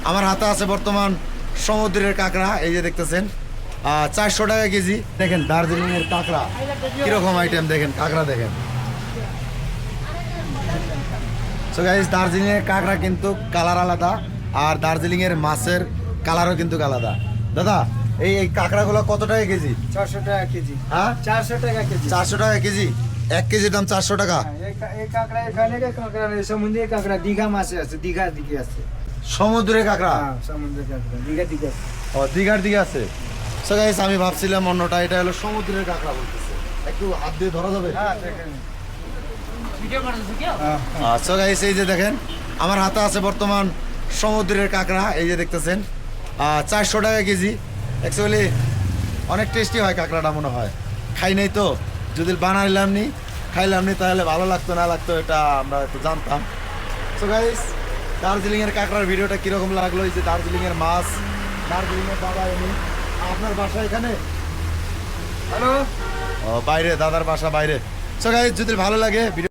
আমার হাতে আছে বর্তমান সমুদ্রের কাঁকড়া, এই যে দেখতেছেন 400 টাকা কেজি। দেখেন দার্জিলিং এর কাঁকড়া কিরকম আইটেম, দেখেন কাঁকড়া দেখেন। সো গাইস, দার্জিলিং এর কাঁকড়া কিন্তু কালার আলাদা, আর দার্জিলিং এর মাছের কালারও কিন্তু আলাদা। দাদা, এই এই কাঁকড়াগুলো কত টাকা কেজি? 400 টাকা কেজি। হ্যাঁ, 400 টাকা কেজি। 400 টাকা কেজি। 1 কেজির দাম 400 টাকা। এই কাঁকড়া এখানে কাঁকড়া নেই, সমুদ্রের কাঁকড়া দীঘা মাছে আছে, দীঘার দিকে আছে। সমুদ্রের কাঁকড়া? হ্যাঁ, সমুদ্রের কাঁকড়া দীঘার দিকে আছে। ও, দীঘার দিকে আছে। সো গাইস, আমি ভাবছিলাম অন্যটা, এটা হলো সমুদ্রের কাঁকড়া বলতেছে। একটু হাত দিয়ে ধরা যাবে? হ্যাঁ, দেখেন। সো গাইস, এই যে দেখেন আমার হাতে আছে বর্তমান সমুদ্রের কাঁকড়া, এই যে দেখতেছেন 400 টাকা কেজি। অ্যাকচুয়ালি অনেক টেস্টি হয় কাঁকড়াটা, মনে হয়। খাই নাই তো, যদি বানাইলাম নি খাইলাম নি তাহলে ভালো লাগতো না লাগতো এটা আমরা তো জানতাম। সো গাইস, দার্জিলিংয়ের কাঁকড়ার ভিডিওটা কীরকম লাগলো, এই যে দার্জিলিংয়ের মাছ, দার্জিলিংয়ের দাদা এনে আপনার বাসা এখানে? হ্যালো, ও, বাইরে, দাদার বাসা বাইরে। সো গাইস, যদি ভালো লাগে ভিডিও